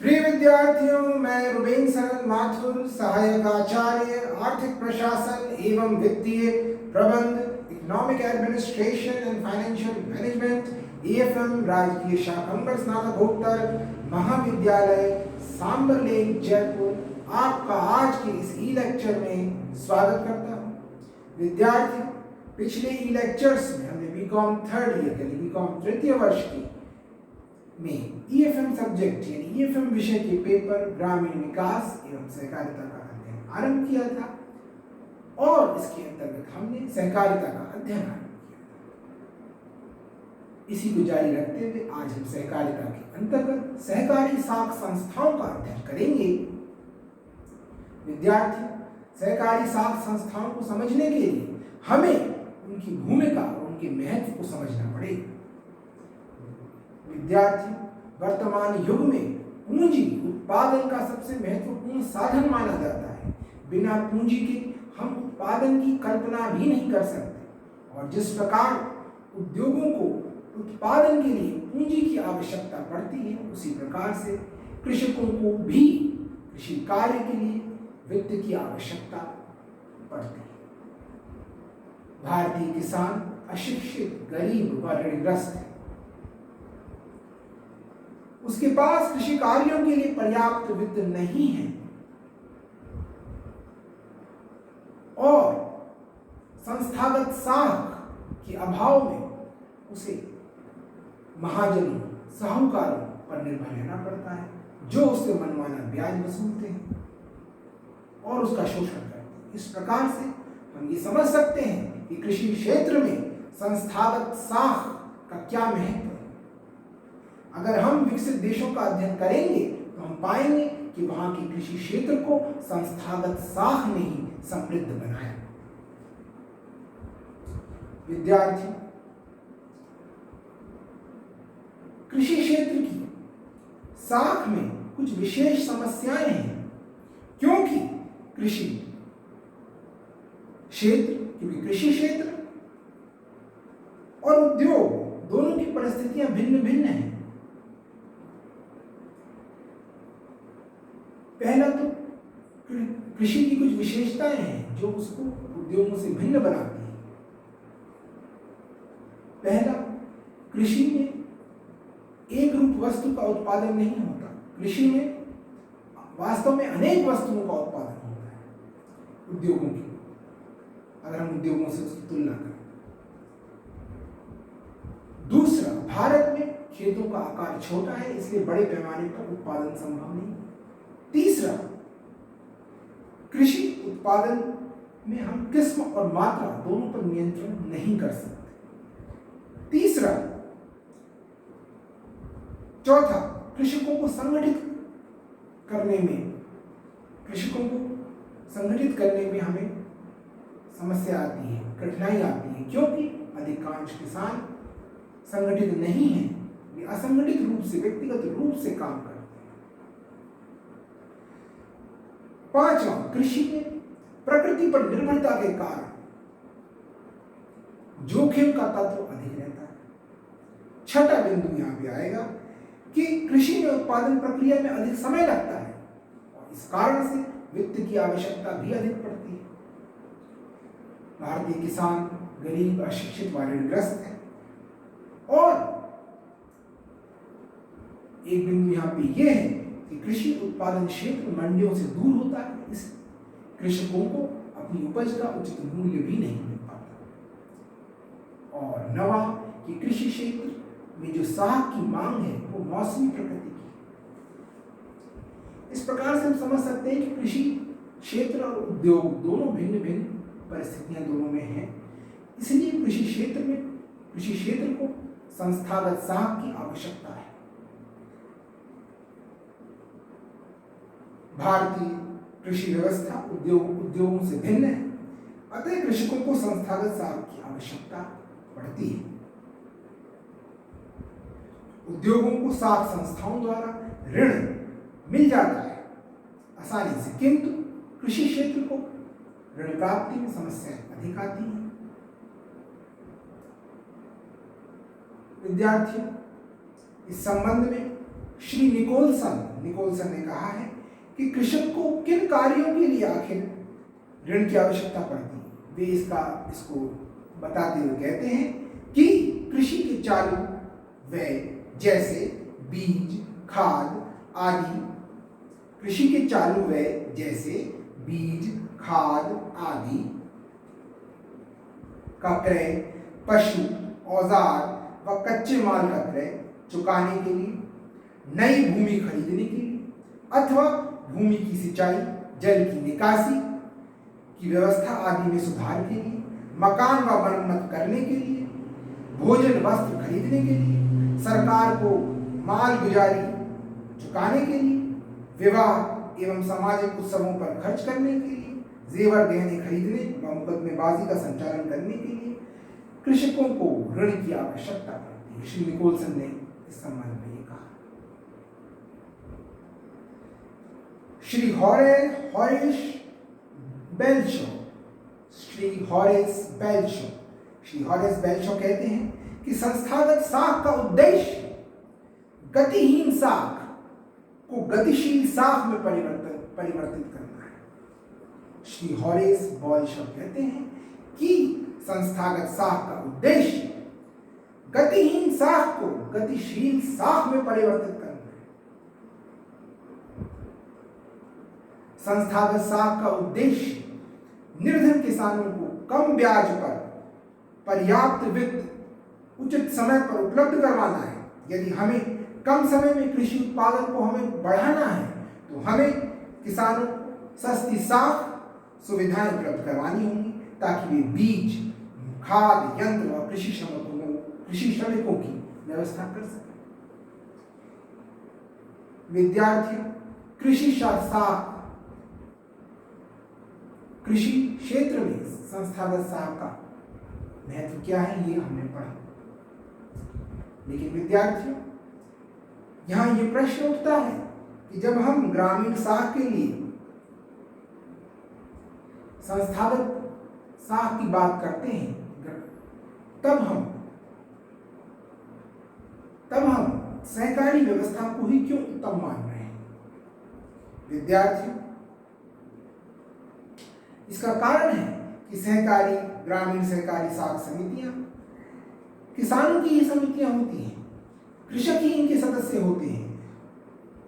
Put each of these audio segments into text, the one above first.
प्रिय विद्यार्थियों, मैं रुबेन सरन माथुर, सहायक आचार्य आर्थिक प्रशासन एवं वित्तीय प्रबंध, economic administration and financial management, EFM राजकीय शाकंभर स्नातकोत्तर महाविद्यालय सांबर लेन जयपुर आपका आज के इस ई लेक्चर में स्वागत करता हूँ। विद्यार्थियों, पिछले ई लेक्चर्स में हमने बीकॉम थर्ड ईयर यानी बीकॉम तृतीय वर्ष की में EFM सब्जेक्ट यानी EFM विषय के पेपर ग्रामीण विकास एवं सहकारिता का अध्ययन आरंभ किया था और इसके अंतर्गत हमने सहकारिता का अध्ययन आरंभ किया था। इसी को जारी रखते हुए आज हम सहकारिता के अंतर्गत सहकारी साख संस्थाओं का अध्ययन करेंगे। विद्यार्थियों, सहकारी साख संस्थाओं को समझने के लिए हमें उनकी भूमिका और उनके महत्व को समझना पड़ेगा। विद्यार्थियों, वर्तमान युग में पूंजी उत्पादन का सबसे महत्वपूर्ण साधन माना जाता है। बिना पूंजी के हम उत्पादन की कल्पना भी नहीं कर सकते और जिस प्रकार उद्योगों को उत्पादन के लिए पूंजी की आवश्यकता पड़ती है, उसी प्रकार से कृषकों को भी कृषि कार्य के लिए वित्त की आवश्यकता पड़ती है। भारतीय किसान अशिक्षित, गरीब व ऋणग्रस्त है। उसके पास कृषि कार्यों के लिए पर्याप्त वित्त नहीं है और संस्थागत साख के अभाव में उसे महाजनों, साहूकारों पर निर्भर रहना पड़ता है, जो उससे मनमाना ब्याज वसूलते हैं और उसका शोषण करते हैं। इस प्रकार से हम ये समझ सकते हैं कि कृषि क्षेत्र में संस्थागत साख का क्या महत्व है। अगर हम विकसित देशों का अध्ययन करेंगे तो हम पाएंगे कि वहां के कृषि क्षेत्र को संस्थागत साख ने ही समृद्ध बनाया। विद्यार्थी, कृषि क्षेत्र की साख में कुछ विशेष समस्याएं हैं, क्योंकि कृषि क्षेत्र और उद्योग दोनों की परिस्थितियां भिन्न भिन्न हैं। पहला तो कृषि की कुछ विशेषताएं हैं जो उसको उद्योगों से भिन्न बनाती है। पहला, कृषि में एक रूप वस्तु का उत्पादन नहीं होता। कृषि में वास्तव में अनेक वस्तुओं का उत्पादन होता है उद्योगों की, अगर हम उद्योगों से उसकी तुलना करें। दूसरा, भारत में खेतों का आकार छोटा है, इसलिए बड़े पैमाने पर उत्पादन संभव नहीं। तीसरा, कृषि उत्पादन में हम किस्म और मात्रा दोनों पर नियंत्रण नहीं कर सकते। चौथा, कृषकों को संगठित करने में हमें समस्या आती है, कठिनाई आती है, क्योंकि अधिकांश किसान संगठित नहीं हैं, वे असंगठित रूप से, व्यक्तिगत रूप से काम करते हैं। पांचवा, कृषि में प्रकृति पर निर्भरता के कारण जोखिम का तत्व अधिक रहता है। छठा बिंदु यहां पे आएगा कि कृषि में उत्पादन प्रक्रिया में अधिक समय लगता है और इस कारण से वित्त की आवश्यकता भी अधिक पड़ती है। भारतीय किसान गरीब, अशिक्षित व ऋणग्रस्त है और एक बिंदु यहां पे यह है कि कृषि उत्पादन क्षेत्र मंडियों से दूर होता है, इस कृषकों को अपनी उपज का उचित मूल्य भी नहीं मिल पाता। और नवा, कि कृषि क्षेत्र में जो साख की मांग है वो मौसमी प्रकृति की। इस प्रकार से हम समझ सकते हैं कि कृषि क्षेत्र और उद्योग दोनों भिन्न भिन्न परिस्थितियां दोनों में हैं, इसलिए कृषि क्षेत्र को संस्थागत साख की आवश्यकता है। भारतीय कृषि व्यवस्था उद्योगों से भिन्न है, अतः कृषकों को संस्थागत साख की आवश्यकता पड़ती है। उद्योगों को साख संस्थाओं द्वारा ऋण मिल जाता है आसानी से, किंतु कृषि क्षेत्र को ऋण प्राप्ति में समस्याएं अधिक आती हैं। विद्यार्थियों, इस संबंध में श्री निकोलसन निकोलसन ने कहा है कि कृषक को किन कार्यों के लिए आखिर ऋण की आवश्यकता पड़ती है। वे इसको बताते हुए कहते हैं कि कृषि के चालू व्यय जैसे बीज, खाद आदि, कृषि के चालू व्यय जैसे बीज, खाद आदि का क्रय, पशु, औजार व कच्चे माल का क्रय चुकाने के लिए, नई भूमि खरीदने के लिए अथवा भूमि की सिंचाई, जल की निकासी की व्यवस्था आदि में सुधार के लिए, मकान व मरम्मत करने के लिए, भोजन वस्त्र खरीदने के लिए, सरकार को माल गुजारी चुकाने के लिए, विवाह एवं सामाजिक उत्सवों पर खर्च करने के लिए, जेवर गहने खरीदने व मुकदमेबाजी का संचालन करने के लिए कृषकों को ऋण की आवश्यकता पड़ती है। श्री निकोलसन ने इस संबंध में ये कहा। श्री हॉरेस बेल्शो कहते हैं कि संस्थागत साख का उद्देश्य गतिहीन साख को गतिशील साख में परिवर्तित करना है। श्री हॉरेस बेल्शो कहते हैं कि संस्थागत साख का उद्देश्य गतिहीन साख को गतिशील साख में परिवर्तित करना है। संस्थागत साख का उद्देश्य निर्धन किसानों को कम ब्याज पर पर्याप्त वित्त उचित समय पर उपलब्ध करवाना है। यदि हमें कम समय में कृषि उत्पादन को हमें बढ़ाना है तो हमें किसानों को सस्ती साख सुविधाएं उपलब्ध करवानी होंगी ताकि वे बीज, खाद, यंत्र व कृषि श्रमिकों की व्यवस्था कर सकें। विद्यार्थियों, कृषि क्षेत्र में संस्थागत साख का महत्व क्या है ये हमने पढ़ा। लेकिन विद्यार्थियों, यहां ये प्रश्न उठता है कि जब हम ग्रामीण साख के लिए संस्थागत साख की बात करते हैं तब हम सहकारी व्यवस्था को ही क्यों उत्तम मान रहे हैं। विद्यार्थियों, इसका कारण है कि ग्रामीण सहकारी साख समितियां किसानों की ही समितियां होती हैं, कृषक ही इनके सदस्य होते हैं,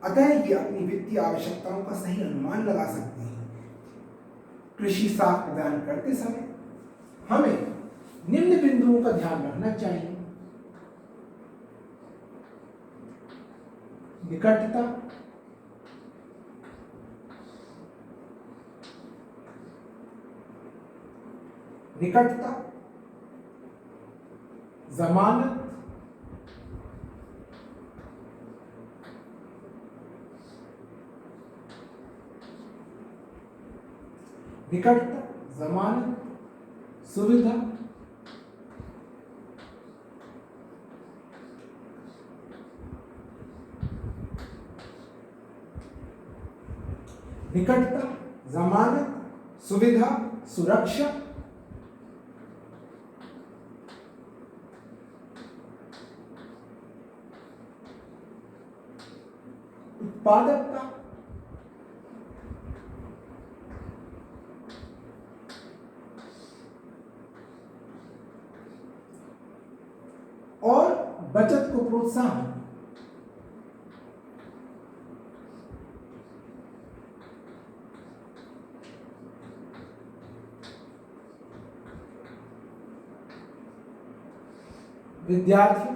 अतः ये अपनी वित्तीय आवश्यकताओं का सही अनुमान लगा सकते हैं। कृषि साख प्रदान करते समय हमें निम्न बिंदुओं का ध्यान रखना चाहिए। निकटता, जमानत, सुविधा, सुरक्षा, उत्पादकता, और बचत को प्रोत्साहन। विद्यार्थियों,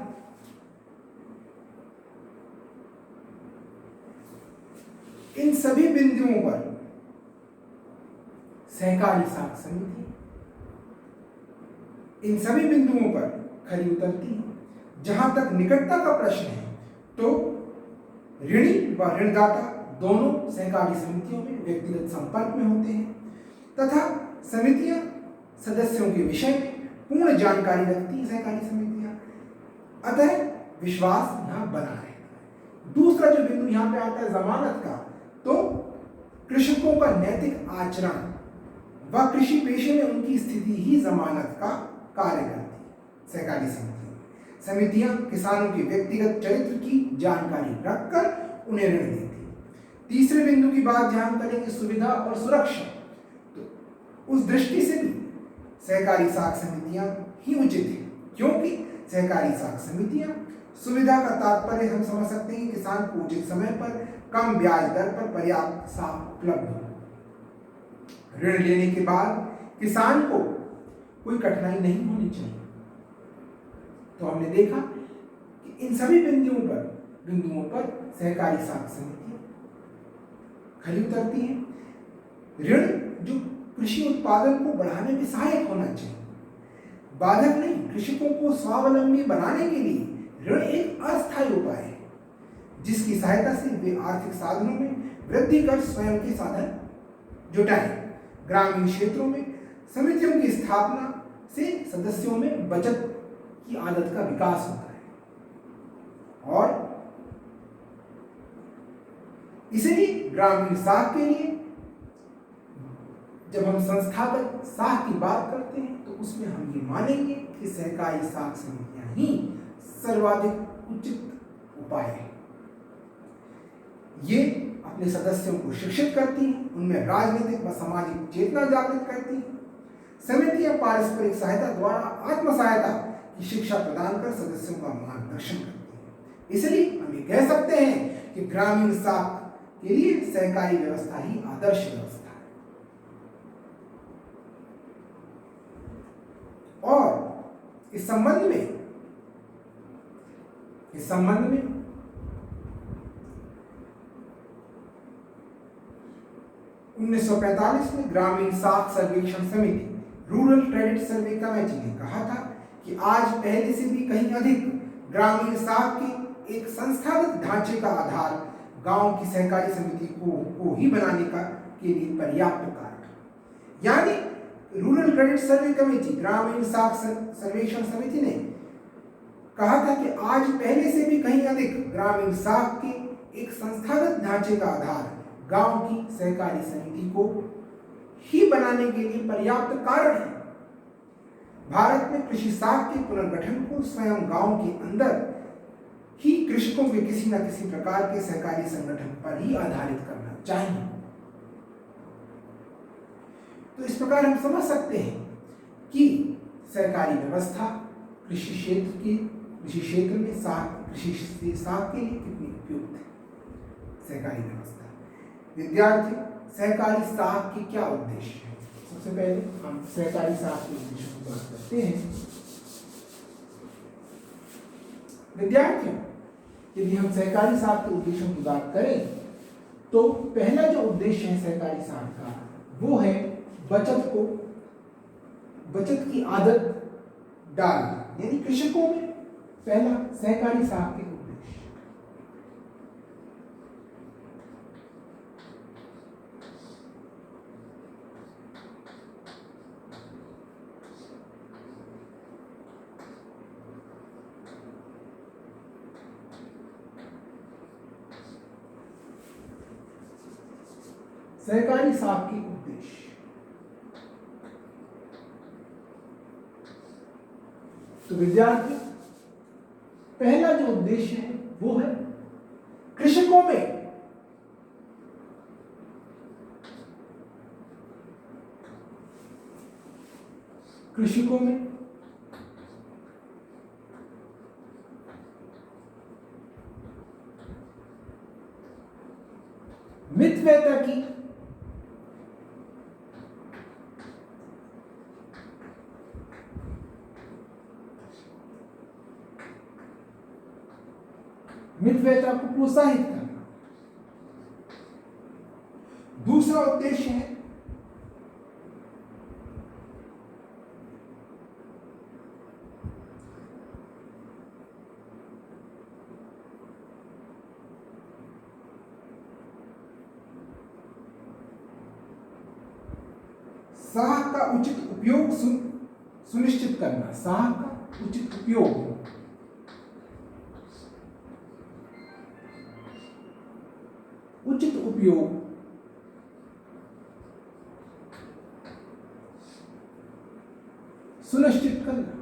इन सभी बिंदुओं पर सहकारी साख समिति इन सभी बिंदुओं पर खरी उतरती है। जहां तक निकटता का प्रश्न है तो ऋणी व ऋणदाता दोनों सहकारी समितियों में व्यक्तिगत संपर्क में होते हैं तथा समितियां सदस्यों के विषय में पूर्ण जानकारी रखती हैं। सहकारी समितियां, अतः विश्वास यहां बना रहता है। दूसरा जो बिंदु यहां पे आता है जमानत का, तो कृषकों का नैतिक आचरण व कृषि पेशे में उनकी स्थिति ही जमानत का कार्य करती है। सहकारी समितियां किसानों के व्यक्तिगत चरित्र की जानकारी रखकर उन्हें ऋण देती है। तीसरे बिंदु की बात ध्यान करेंगे सुविधा और सुरक्षा। तो उस दृष्टि से भी सहकारी साख समितियां ही उचित है, क्योंकि सहकारी साख समितियां सुविधा का तात्पर्य हम समझ सकते हैं कि किसान को उचित समय पर कम ब्याज दर पर पर्याप्त साख उपलब्ध हो। ऋण लेने के बाद किसान को कोई कठिनाई नहीं होनी चाहिए। तो हमने देखा कि इन सभी बिंदुओं पर सहकारी साख समितियां खरी उतरती हैं। ऋण जो कृषि उत्पादन को बढ़ाने में सहायक होना चाहिए, बाधक नहीं। कृषकों को स्वावलंबी बनाने के लिए ऋण एक अस्थायी उपाय है, जिसकी सहायता से वे आर्थिक साधनों में वृद्धि कर स्वयं के साधन जुटाएं। ग्रामीण क्षेत्रों में समितियों की स्थापना से सदस्यों में बचत की आदत का विकास होता है और इसलिए ग्रामीण साख के लिए जब हम संस्थागत साख की बात करते हैं तो उसमें हम ये मानेंगे कि सहकारी साख समितियां ही सर्वाधिक उचित उपाय है। ये अपने सदस्यों को शिक्षित करती हैं, उनमें राजनीतिक व सामाजिक चेतना जागृत करती हैं। समितियां पारस्परिक सहायता द्वारा आत्म सहायता की शिक्षा प्रदान कर सदस्यों का मार्गदर्शन करती हैं। इसलिए हम ये कह सकते हैं कि ग्रामीण साख के लिए सहकारी व्यवस्था ही आदर्श व्यवस्था है। और इस संबंध में 1945 में ग्रामीण साख सर्वेक्षण समिति रूरल क्रेडिट सर्वे कमेटी ने कहा था कि आज पहले से भी कहीं अधिक ग्रामीण साख के एक संस्थागत ढांचे का आधार गांव की सहकारी समिति को ही बनाने के लिए पर्याप्त कारण। यानी रूरल क्रेडिट सर्वे कमेटी ग्रामीण साख सर्वेक्षण समिति ने कहा था कि आज पहले से भी कहीं अधिक ग्रामीण साख के एक संस्थागत ढांचे का आधार गांव की सहकारी समिति को ही बनाने के लिए पर्याप्त कारण है। भारत में कृषि साख के पुनर्गठन को स्वयं गांव के अंदर ही कृषकों के किसी न किसी प्रकार के सहकारी संगठन पर ही आधारित करना चाहिए। तो इस प्रकार हम समझ सकते हैं कि सहकारी व्यवस्था कृषि क्षेत्र में कृषि साख के लिए कितनी उपयुक्त है। सहकारी व्यवस्था विद्यार्थी सहकारी साख के क्या उद्देश्य है? सबसे पहले हम सहकारी साख के उद्देश्य की बात करते हैं। विद्यार्थियों, यदि हम सहकारी साख के उद्देश्यों की बात करें तो पहला जो उद्देश्य है सहकारी साख का वो है बचत की आदत डालना। यानी कृषकों में पहला सहकारी साख के उद्देश्य। सहकारी साख के उद्देश्य। तो विद्यार्थी, पहला जो उद्देश्य है वो है कृषकों में मितव्ययता की मितव्ययता को प्रोत्साहित करना। दूसरा उद्देश्य है साख का उचित उपयोग सुनिश्चित करना। साख का उचित उपयोग सुनिश्चित करना।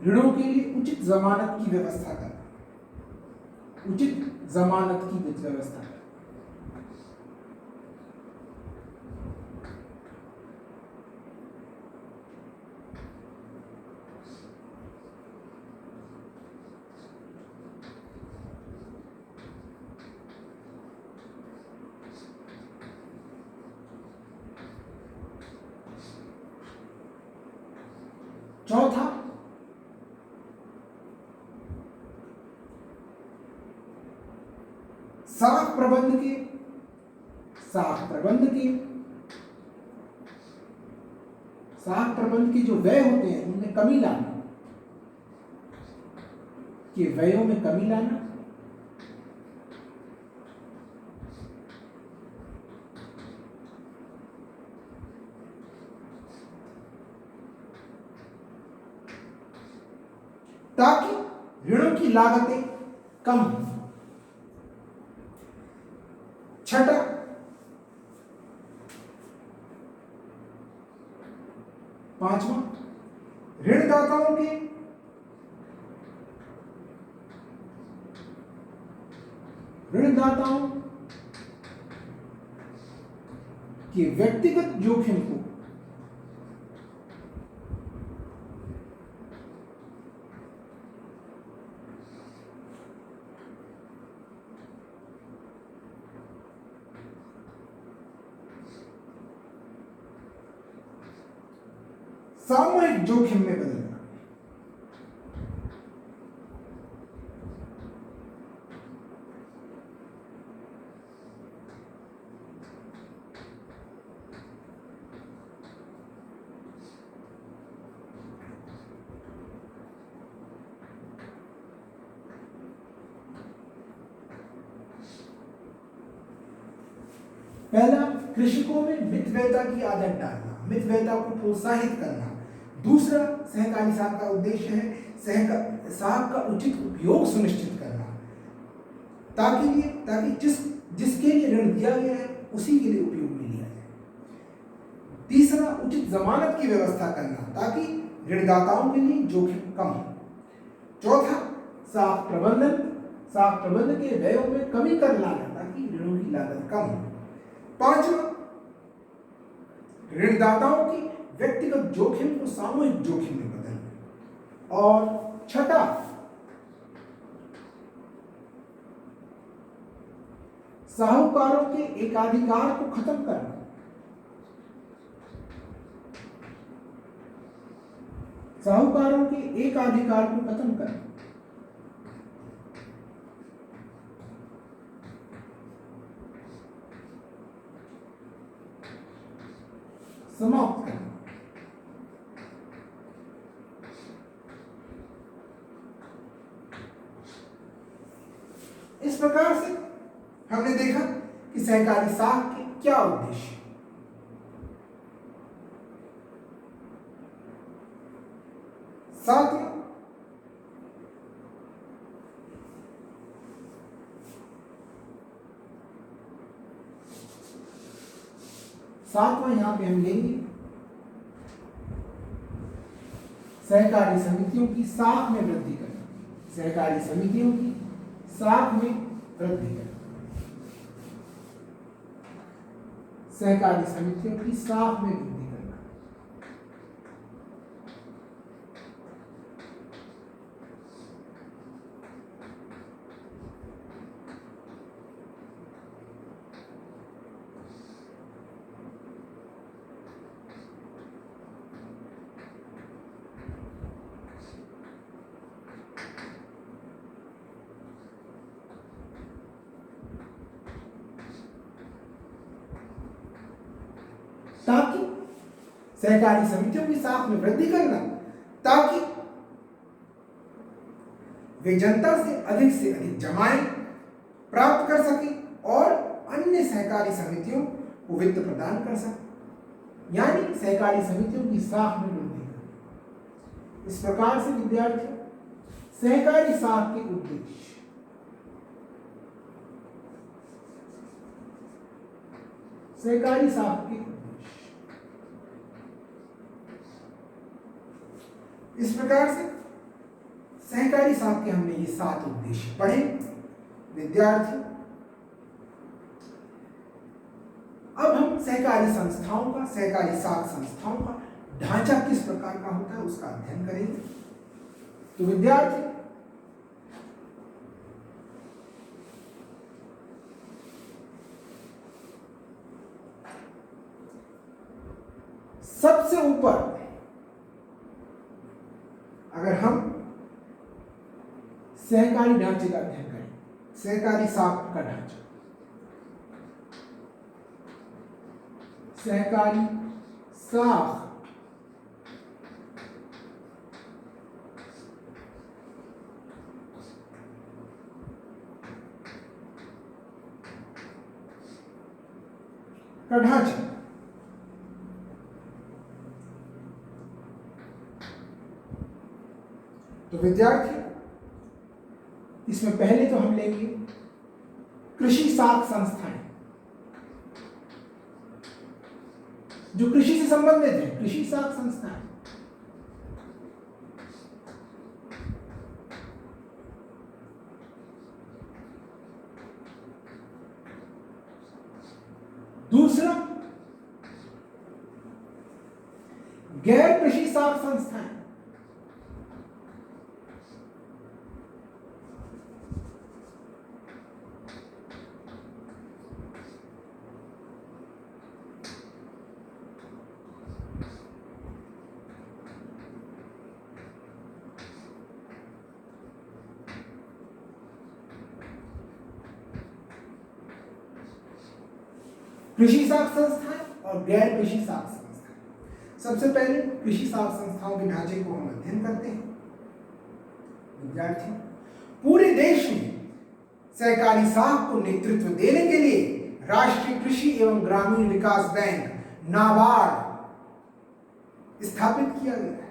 ऋणों के लिए उचित जमानत की व्यवस्था करना, उचित जमानत की व्यवस्था करना। चौथा, साख प्रबंध के जो व्यय होते हैं उनमें कमी लाना, कि व्ययों में कमी लाना, ताकि ऋणों की लागतें कम हो। छठा, पांचवा, ऋणदाताओं के व्यक्तिगत जोखिम को सामूहिक जोखिम में बदलना। पहला, कृषकों में मितव्ययता की आदत डालना, मितव्ययता को प्रोत्साहित करना। दूसरा, सहकारी साख का उद्देश्य है साख का उचित उपयोग सुनिश्चित करना, ताकि जिसके लिए ऋण दिया गया है उसी के लिए उपयोग में लिया जाए। तीसरा, उचित जमानत की व्यवस्था करना, ताकि ऋणदाताओं के लिए जोखिम कम हो। चौथा, साख प्रबंधन के व्ययों में कमी कर लाना, ताकि ऋणों की लागत कम हो। पांचवा, ऋणदाताओं की व्यक्तिगत जोखिम को सामूहिक जोखिम में बदलना। और छठा, साहूकारों के एकाधिकार को खत्म करना। साहूकारों के एकाधिकार को खत्म करना। समाप्त करना। इस प्रकार से हमने देखा कि सहकारी साख के क्या उद्देश्य। सातवां यहां पे हम लेंगे सहकारी समितियों की साख में वृद्धि करना। सहकारी समितियों की साख में वृद्धि करना। सहकारी समितियों की साख में वृद्धि करना। ताकि सहकारी समितियों की साख में वृद्धि करना, ताकि वे जनता से अधिक जमाएं प्राप्त कर सके और अन्य सहकारी समितियों को वित्त प्रदान कर सके, यानी सहकारी समितियों की साख में वृद्धि करना। इस प्रकार से विद्यार्थियों, सहकारी साख के उद्देश्य, सहकारी साख के इस प्रकार से सहकारी साख के हमने ये 7 उद्देश्य पढ़े। विद्यार्थी, अब हम सहकारी संस्थाओं का, सहकारी साख संस्थाओं का ढांचा किस प्रकार का होता है उसका अध्ययन करेंगे। तो विद्यार्थी, सबसे ऊपर अगर हम सहकारी ढांचे का अध्ययन करें, सहकारी साख का ढांचा, सहकारी साख का ढांचा, तो विद्यार्थी इसमें पहले तो हम लेंगे कृषि साख संस्थाएं जो कृषि से संबंधित है, कृषि साख संस्थाएं। दूसरा, गैर कृषि साख संस्थाएं, कृषि साख संस्थाएं और गैर कृषि साख संस्थाएं। सबसे पहले कृषि साख संस्थाओं के ढांचे को हम अध्ययन करते हैं। विद्यार्थी, पूरे देश में सहकारी साख को नेतृत्व देने के लिए राष्ट्रीय कृषि एवं ग्रामीण विकास बैंक नाबार्ड स्थापित किया गया है।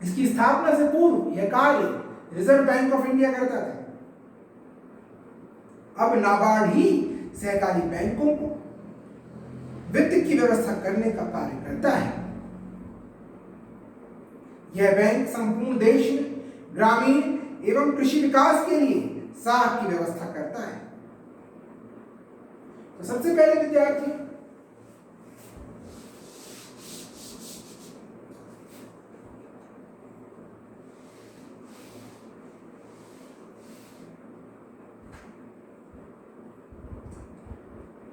इसकी स्थापना से पूर्व यह कार्य रिजर्व बैंक ऑफ इंडिया करता था। अब नाबार्ड ही सहकारी बैंकों को वित्त की व्यवस्था करने का कार्य करता है। यह बैंक संपूर्ण देश में ग्रामीण एवं कृषि विकास के लिए साख की व्यवस्था करता है। तो सबसे पहले विद्यार्थी,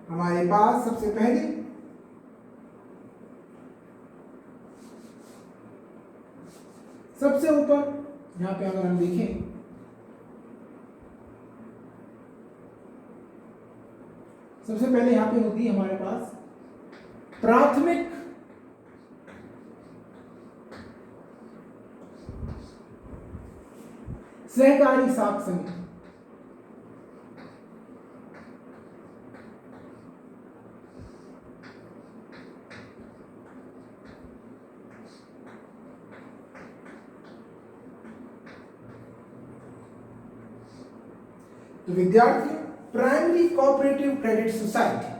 हमारे पास सबसे पहले सबसे ऊपर यहां पे अगर हम देखें, सबसे पहले यहां पे होती है हमारे पास प्राथमिक सहकारी साख समिति। तो विद्यार्थी, प्राइमरी कोऑपरेटिव क्रेडिट सोसाइटी,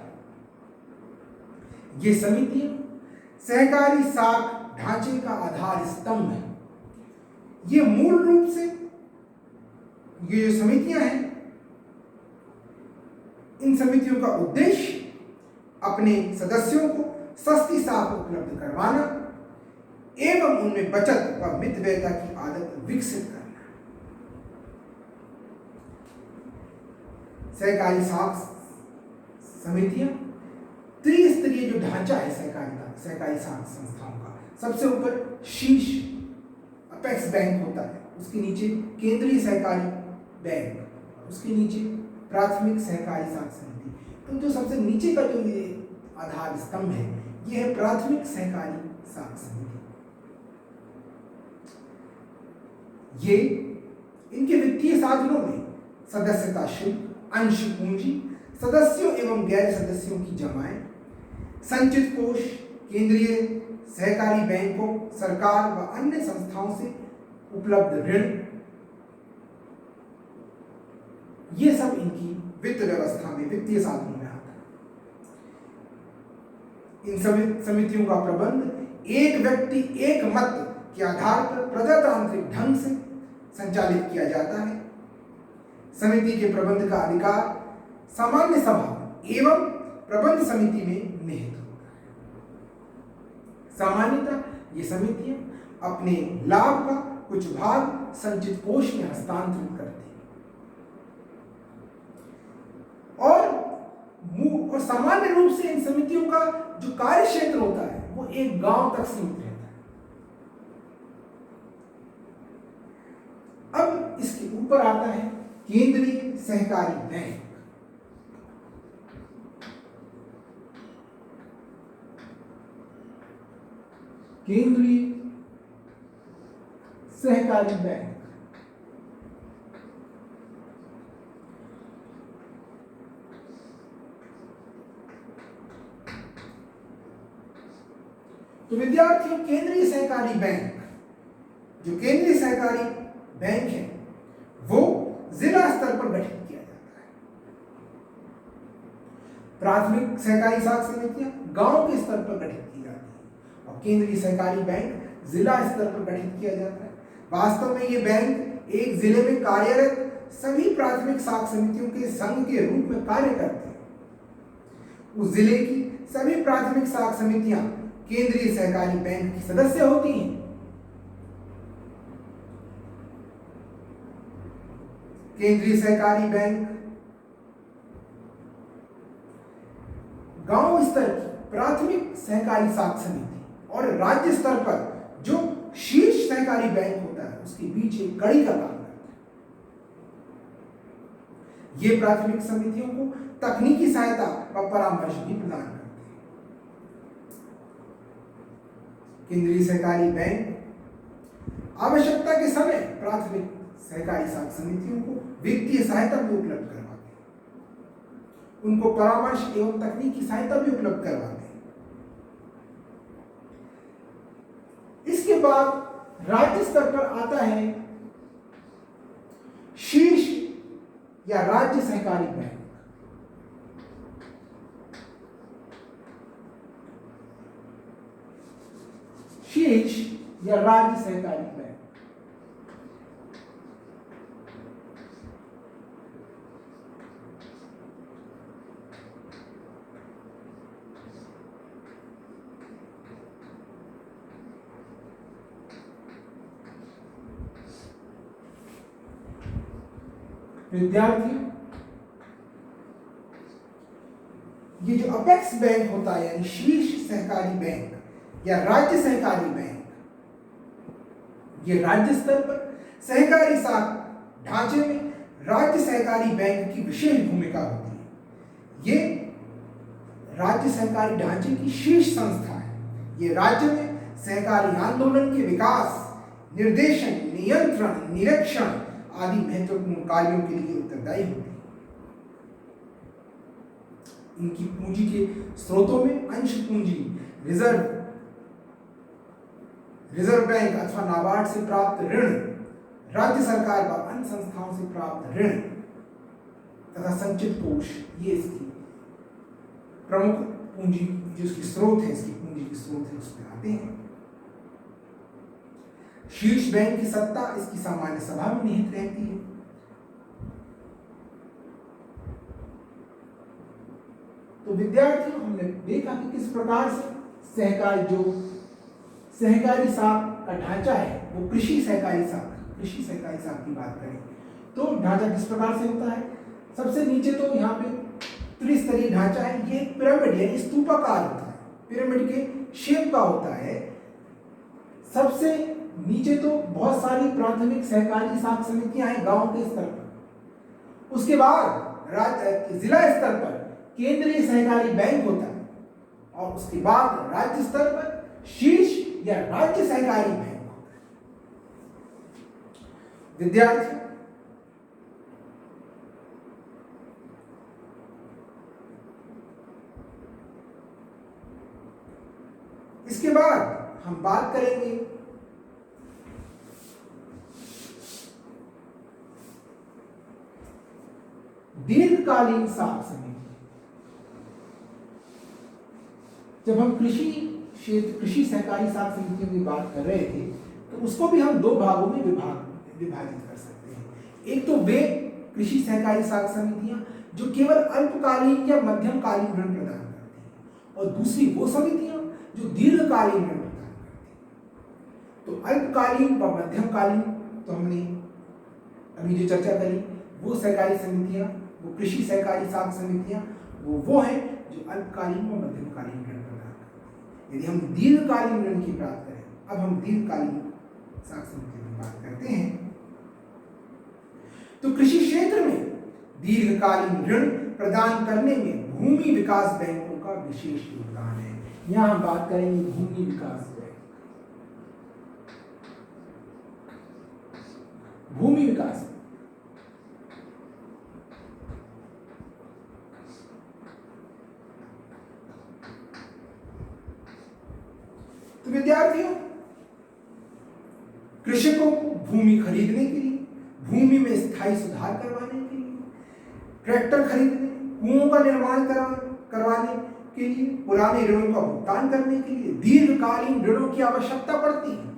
ये समितियां सहकारी साख ढांचे का आधार स्तंभ है। ये मूल रूप से ये जो समितियां हैं, इन समितियों का उद्देश्य अपने सदस्यों को सस्ती साख उपलब्ध करवाना एवं उनमें बचत व मितव्ययता की आदत विकसित करना। सहकारी साख समितियां त्रिस्तरीय जो ढांचा है सहकारी साख संस्थाओं का, सबसे ऊपर शीर्ष अपेक्स बैंक होता है, उसके नीचे केंद्रीय सहकारी बैंक, उसके नीचे प्राथमिक सहकारी साख समिति। तो जो सबसे नीचे का जो ये आधार स्तंभ है, ये है प्राथमिक सहकारी साख समिति। ये इनके वित्तीय साधनों में सदस्यता शुल्क, अंश पूंजी, सदस्यों एवं गैर सदस्यों की जमाएं, संचित कोष, केंद्रीय सहकारी बैंकों, सरकार व अन्य संस्थाओं से उपलब्ध ऋण, ये सब इनकी वित्त व्यवस्था में, वित्तीय साधनों में आता है। इन समितियों का प्रबंध एक व्यक्ति एक मत के आधार पर प्रजातांत्रिक ढंग से संचालित किया जाता है। समिति के प्रबंध का अधिकार सामान्य सभा एवं प्रबंध समिति में निहित होता है। सामान्यतः ये समितियां अपने लाभ का कुछ भाग संचित कोष में हस्तांतरित करती हैं और सामान्य रूप से इन समितियों का जो कार्य क्षेत्र होता है वो एक गांव तक सीमित रहता है। अब इसके ऊपर आता है केंद्रीय सहकारी बैंक। केंद्रीय सहकारी बैंक तो विद्यार्थियों, केंद्रीय सहकारी बैंक, जो केंद्रीय सहकारी बैंक है वो जिला स्तर पर गठित किया जाता है। प्राथमिक सहकारी साख समितियां गांव के स्तर पर गठित की जाती है और केंद्रीय सहकारी बैंक जिला स्तर पर गठित किया जाता है। वास्तव में ये बैंक एक जिले में कार्यरत सभी प्राथमिक साख समितियों के संघ के रूप में कार्य करते हैं। उस जिले की सभी प्राथमिक साख समितियां केंद्रीय सहकारी बैंक की सदस्य होती हैं। केंद्रीय सहकारी बैंक गांव स्तर की प्राथमिक सहकारी साख समिति और राज्य स्तर पर जो शीर्ष सहकारी बैंक होता है उसके बीच एक कड़ी का काम करता है। ये प्राथमिक समितियों को तकनीकी सहायता व परामर्श भी प्रदान करते हैं। केंद्रीय सहकारी बैंक आवश्यकता के समय प्राथमिक सहकारी साख समितियों को वित्तीय सहायता भी उपलब्ध करवाते हैं, उनको परामर्श एवं तकनीकी सहायता भी उपलब्ध करवाते हैं। इसके बाद राज्य स्तर पर आता है शीर्ष या राज्य सहकारी बैंक। शीर्ष या राज्य सहकारी बैंक विद्यार्थियों, ये जो अपेक्स बैंक होता है यानी शीर्ष सहकारी बैंक या राज्य सहकारी बैंक, ये राज्य स्तर पर सहकारी साख ढांचे में राज्य सहकारी बैंक की विशेष भूमिका होती है। ये राज्य सहकारी ढांचे की शीर्ष संस्था है। ये राज्य में सहकारी आंदोलन के विकास, निर्देशन, नियंत्रण, निरीक्षण आदि महत्वपूर्ण कार्यों के लिए उत्तरदायी होती है। इनकी पूंजी के स्रोतों में अंश पूंजी, रिजर्व बैंक अथवा नाबार्ड से प्राप्त ऋण, राज्य सरकार व अन्य संस्थाओं से प्राप्त ऋण तथा संचित कोष, ये इसकी प्रमुख पूंजी जो इसकी स्रोत है, इसकी पूंजी के स्रोत है, उसमें आते हैं। शीर्ष बैंक की सत्ता इसकी सामान्य सभा में निहित रहती है। तो विद्यार्थियों, हमने देखा कि किस प्रकार से सहकारी साख का ढांचा है वो कृषि सहकारी साख की बात करें तो ढांचा किस प्रकार से होता है। सबसे नीचे तो यहाँ पे त्रिस्तरीय ढांचा है। ये एक पिरामिड यानी स्तूपाकार होता है, पिरामिड के शेप का होता है। सबसे नीचे तो बहुत सारी प्राथमिक सहकारी साख समितियां हैं गांव के स्तर पर। उसके बाद जिला स्तर पर केंद्रीय सहकारी बैंक होता है और उसके बाद राज्य स्तर पर शीर्ष या राज्य सहकारी बैंक होता है। विद्यार्थी, इसके बाद हम बात करेंगे दीर्घकालीन साख समिति। जब हम कृषि सहकारी साख समितियों की बात कर रहे थे तो उसको भी हम दो भागों में विभाजित कर सकते हैं। एक तो वे कृषि सहकारी साख समितियां जो केवल अल्पकालीन या मध्यमकालीन ऋण प्रदान करती हैं, और दूसरी वो समितियां जो दीर्घकालीन ऋण प्रदान करती हैं। तो अल्पकालीन व मध्यमकालीन तो हमने अभी जो चर्चा करी, वो सहकारी समितियां, वो कृषि सहकारी साख समितियां वो हैं जो अल्पकालीन व मध्यमकालीन ऋण प्रदान करती हैं। यदि हम दीर्घकालीन ऋण की बात करें, अब हम दीर्घकालीन साख समितियों की बात करते हैं, तो कृषि क्षेत्र में दीर्घकालीन ऋण प्रदान करने में भूमि विकास बैंकों का विशेष योगदान है। यहां हम बात करेंगे भूमि विकास बैंक। भूमि विकास तो विद्यार्थियों, कृषकों को भूमि खरीदने के लिए, भूमि में स्थायी सुधार करवाने के लिए, ट्रैक्टर खरीदने, कुओं का निर्माण करवाने के लिए, पुराने ऋणों का भुगतान करने के लिए दीर्घकालीन ऋणों की आवश्यकता पड़ती है।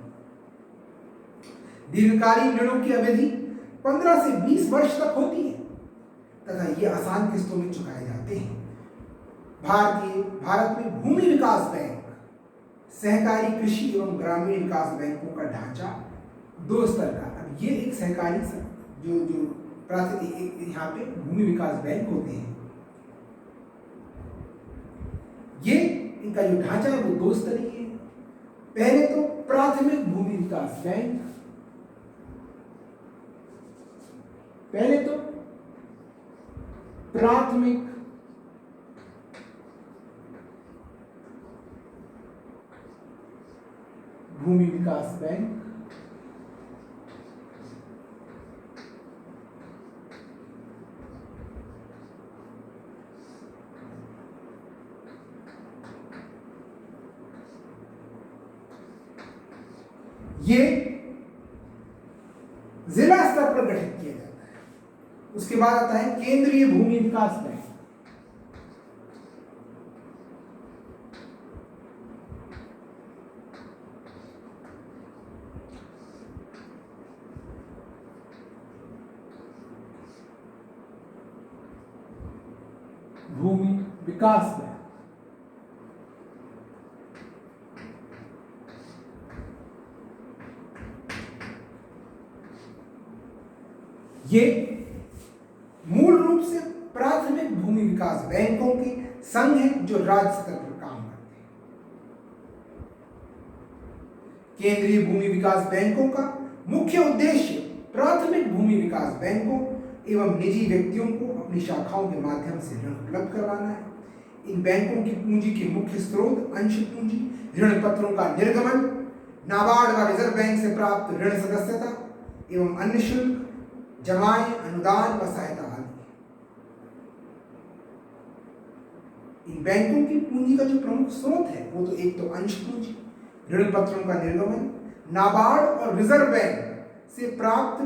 दीर्घकालीन ऋणों की अवधि 15 से 20 वर्ष तक होती है तथा ये आसान किस्तों में चुकाए जाते हैं। भारत में भूमि विकास बैंक, सहकारी कृषि एवं ग्रामीण विकास बैंकों का ढांचा 2 स्तर का। अब ये एक सहकारी जो प्राथमिक यहाँ पे भूमि विकास बैंक होते हैं, ये इनका जो ढांचा है वो 2 स्तरीय है। पहले तो प्राथमिक भूमि विकास बैंक, पहले तो प्राथमिक भूमि विकास बैंक, ये जिला स्तर पर गठित किया जाता है। उसके बाद आता है केंद्रीय भूमि विकास बैंक। भूमि विकास बैंक, ये मूल रूप से प्राथमिक भूमि विकास बैंकों के संघ हैं जो राज्य स्तर पर काम करते हैं। केंद्रीय भूमि विकास बैंकों का मुख्य उद्देश्य प्राथमिक भूमि विकास बैंकों एवं निजी व्यक्तियों को अपनी शाखाओं के माध्यम से ऋण उपलब्ध करवाना है। इन बैंकों की पूंजी के मुख्य स्रोत अंश पूंजी, ऋण पत्रों का निर्गमन, नाबार्ड व रिजर्व बैंक से प्राप्त ऋण सदस्यता एवं अन्य शुल्क, जमाएं, अनुदान व सहायता आदि। इन बैंकों की पूंजी का जो प्रमुख स्रोत है वो तो एक तो अंश पूंजी, ऋण पत्रों का निर्गमन, नाबार्ड और रिजर्व बैंक से प्राप्त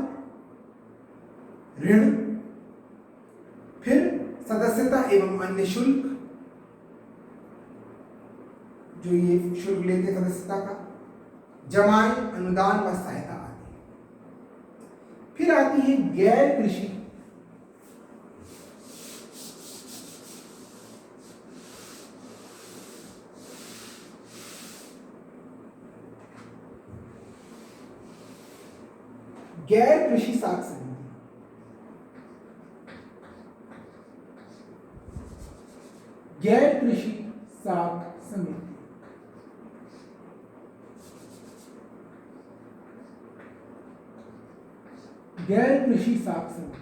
ऋण, फिर सदस्यता एवं अन्य शुल्क, जो ये शुल्क लेते सदस्यता का, जमाएं, अनुदान व सहायता आदि। फिर आती है गैर कृषि साख समिति। गैर कृषि साख समिति गैर कृषि साख समिति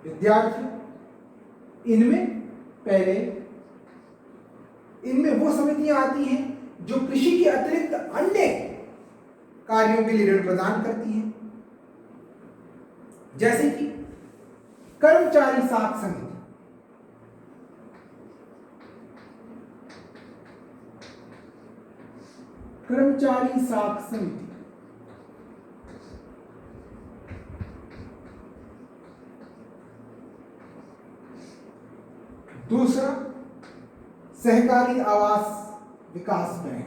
विद्यार्थी, इनमें वो समितियां आती हैं जो कृषि के अतिरिक्त अन्य कार्यों के लिए ऋण प्रदान करती हैं, जैसे कि कर्मचारी साख समिति, कर्मचारी साख समिति, सहकारी आवास विकास बैंक,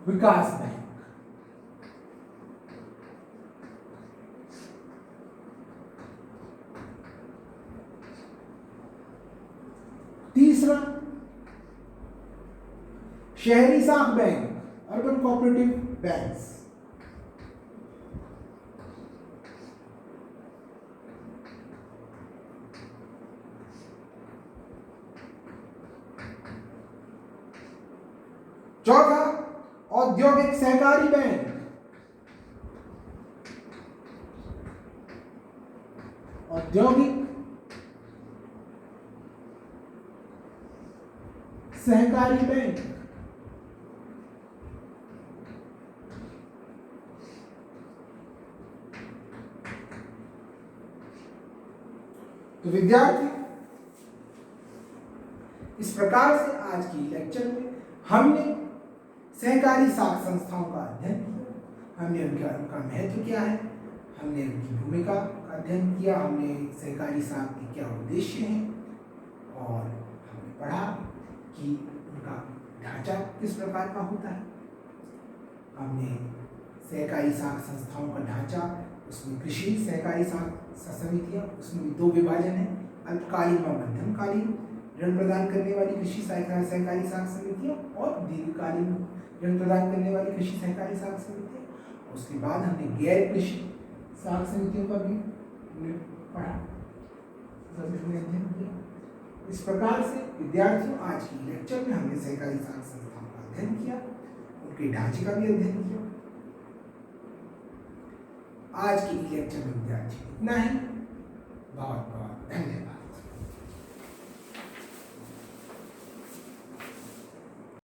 विकास बैंक। तीसरा शहरी साख बैंक, अर्बन कोऑपरेटिव बैंक्स। चौथा औद्योगिक सहकारी बैंक, औद्योगिक सहकारी बैंक। तो विद्यार्थी, इस प्रकार से आज की लेक्चर में हमने सहकारी साख संस्थाओं का अध्ययन किया, हमने उनका महत्व क्या है, हमने उनकी भूमिका का अध्ययन किया, हमने सहकारी साख के क्या उद्देश्य हैं और हमने पढ़ा कि उनका ढांचा किस प्रकार का होता है। हमने सहकारी साख संस्थाओं का ढांचा, उसमें कृषि सहकारी साख समितियाँ, उसमें भी दो विभाजन है, अल्पकालीन और मध्यमकालीन ऋण प्रदान करने वाली कृषि सहकारी साख समितियाँ और दीर्घकालीन ऋण प्रदान करने वाली कृषि सहकारी साख समितियाँ। उसके बाद हमने गैर कृषि साख समितियों का भी पढ़ा, अध्ययन किया। इस प्रकार से विद्यार्थियों, आज की लेक्चर में हमने सहकारी साख संस्थाओं का अध्ययन किया, उनके ढांचे का भी अध्ययन किया। आज की लेक्चर में विद्यार्थी इतना ही। बहुत बहुत धन्यवाद।